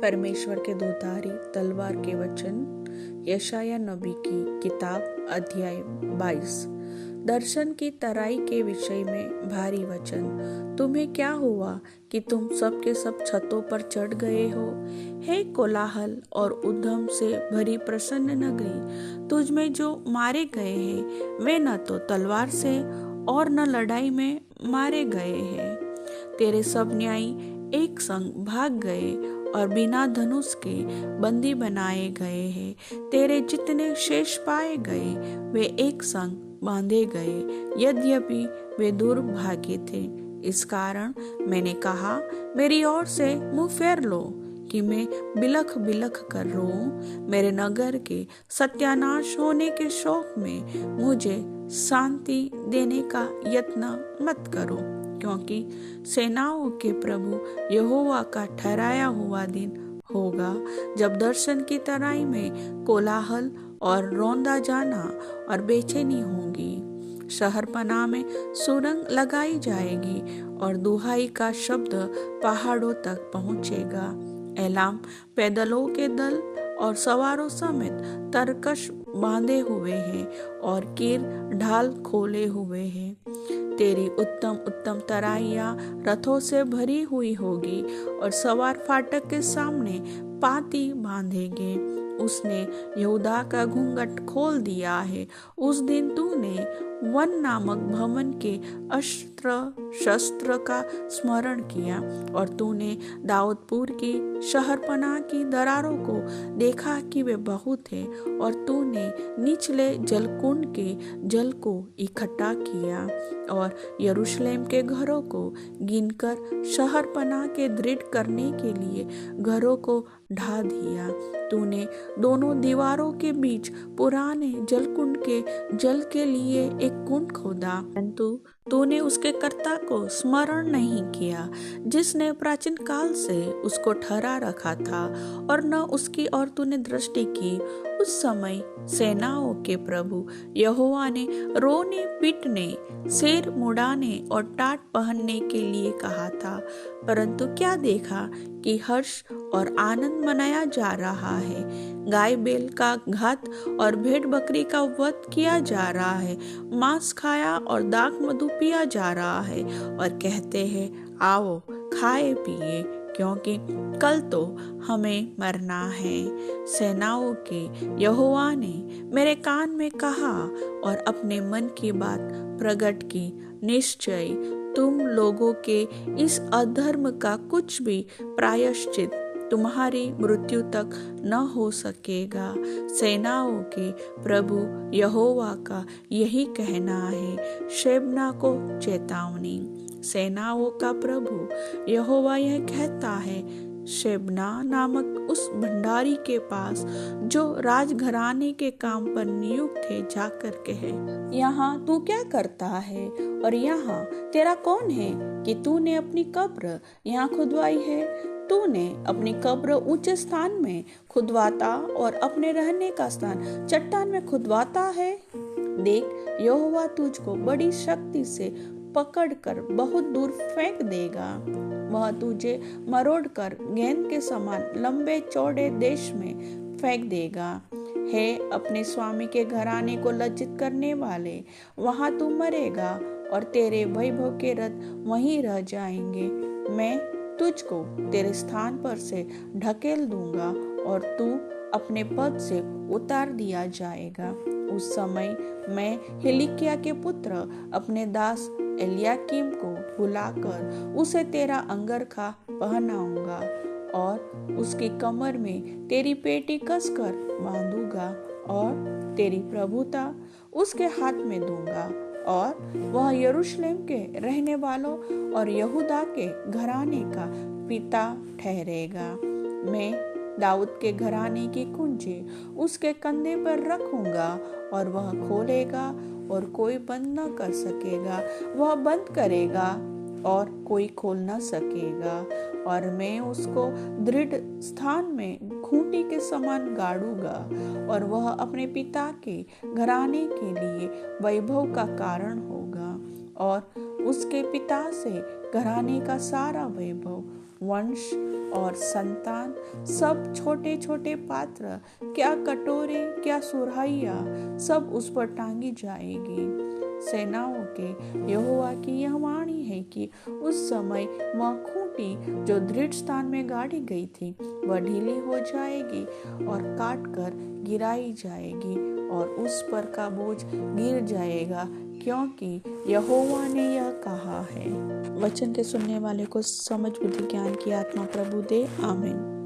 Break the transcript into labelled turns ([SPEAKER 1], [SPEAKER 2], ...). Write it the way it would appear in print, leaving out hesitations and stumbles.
[SPEAKER 1] परमेश्वर के दोधारी तलवार के वचन। यशाया नबी की किताब अध्याय 22। दर्शन की तराई के विषय में भारी वचन। तुम्हें क्या हुआ कि तुम सब के सब छतों पर चढ़ गए हो? हे कोलाहल और उद्यम से भरी प्रसन्न नगरी, तुझ में जो मारे गए हैं वे न तो तलवार से और न लड़ाई में मारे गए हैं। तेरे सब न्यायी एक संग भाग गए और बिना धनुष के बंदी बनाए गए हैं। तेरे जितने शेष पाए गए वे एक संग बांधे गए, यद्यपि वे दूर भागे थे। इस कारण मैंने कहा, मेरी ओर से मुंह फेर लो कि मैं बिलख बिलख कर रोऊं। मेरे नगर के सत्यानाश होने के शोक में मुझे शांति देने का यत्न मत करो, क्योंकि सेनाओं के प्रभु यहोवा का ठहराया हुआ दिन होगा, जब दर्शन की तराई में कोलाहल और रौंदा जाना और बेचैनी होगी। शहरपनाह में सुरंग लगाई जाएगी और दुहाई का शब्द पहाड़ों तक पहुंचेगा। एलाम पैदलों के दल और सवारों समेत तरकश बांधे हुए हैं और कीर ढाल खोले हुए हैं। तेरी उत्तम उत्तम तराइयां रथों से भरी हुई होगी और सवार फाटक के सामने पाती बांधेंगे। उसने यहूदा का घूंघट खोल दिया है। उस दिन तूने वन नामक भवन के अस्त्र शस्त्र का स्मरण किया और तूने दाऊदपुर की शहरपनाह की दरारों को देखा कि वे बहुत है, और तूने निचले जलकुंड के जल को इकट्ठा किया और यरूशलेम के घरों को गिनकर शहरपनाह के दृढ़ करने के लिए घरों को ढा दिया। तूने दोनों दीवारों के बीच पुराने जलकुंड के जल के लिए एक कुंड खोदा, परंतु तूने उसके कर्ता को स्मरण नहीं किया, जिसने प्राचीन काल से उसको ठहरा रखा था, और न उसकी और तूने दृष्टि की। उस समय सेनाओं के प्रभु यहोवा ने रोने पीटने, सिर मुड़ाने और टाट पहनने के लिए कहा था, परंतु क्या देखा कि हर्ष और आनंद मनाया जा रहा है। गाय बैल का घात और भेड़ बकरी का वध किया जा रहा है। मांस खाया और दाख मधु पिया जा रहा है, और कहते हैं, आओ खाए पिए, क्योंकि कल तो हमें मरना है। सेनाओं के यहोवा ने मेरे कान में कहा और अपने मन की बात प्रकट की, निश्चय तुम लोगों के इस अधर्म का कुछ भी प्रायश्चित तुम्हारी मृत्यु तक न हो सकेगा। सेनाओं के प्रभु यहोवा का यही कहना है। शेबना को चेतावनी। सेनाओं का प्रभु यहोवा यह कहता है, शेबना नामक उस भंडारी के पास जो राजघराने के काम पर नियुक्त है, जाकर कहे, यहाँ तू क्या करता है और यहाँ तेरा कौन है कि तूने अपनी कब्र यहाँ खुदवाई है? तूने अपनी कब्र ऊंचे स्थान में खुदवाता और अपने रहने का स्थान चट्टान में खुदवाता है। देख, यहोवा तुझको बड़ी शक्ति से पकड़कर बहुत दूर फेंक देगा। वह तुझे मरोड़कर गेंद के समान लंबे चौड़े देश में फेंक देगा। हे अपने स्वामी के घराने को लज्जित करने वाले, वहां तू मरेगा और तेरे वैभव के रथ वहीं रह जाएंगे। मैं तुझको तेरे स्थान पर से ढकेल दूंगा और तू अपने पद से उतार दिया जाएगा। उस समय मैं हिलिकिया के पुत्र अपने दास एलियाकीम को बुलाकर उसे तेरा अंगरखा पहनाऊंगा और उसकी कमर में तेरी पेटी कसकर बांधूंगा और तेरी प्रभुता उसके हाथ में दूंगा, और वह यरूशलेम के रहने वालों और यहूदा के घराने का पिता ठहरेगा। मैं दाऊद के घराने की कुंजी उसके कंधे पर रखूंगा और वह खोलेगा और कोई बंद न कर सकेगा, वह बंद करेगा और कोई खोल न सकेगा। और मैं उसको दृढ़ स्थान में खूंटी के समान गाड़ूंगा, और वह अपने पिता के घराने के लिए वैभव का कारण होगा, और उसके पिता से घराने का सारा वैभव वंश और संतान, सब छोटे छोटे पात्र, क्या कटोरे, क्या सुराहिया, सब उस पर टांगी जाएगी। सेनाओं के यहोवा की यह वाणी है कि उस समय वह खूंटी जो दृढ़ स्थान में गाड़ी गई थी वह ढीली हो जाएगी और काट कर गिराई जाएगी और उस पर का बोझ गिर जाएगा, क्योंकि यहोवा ने यह कहा है। वचन के सुनने वाले को समझ बुद्धि ज्ञान की आत्मा प्रभु दे। आमीन।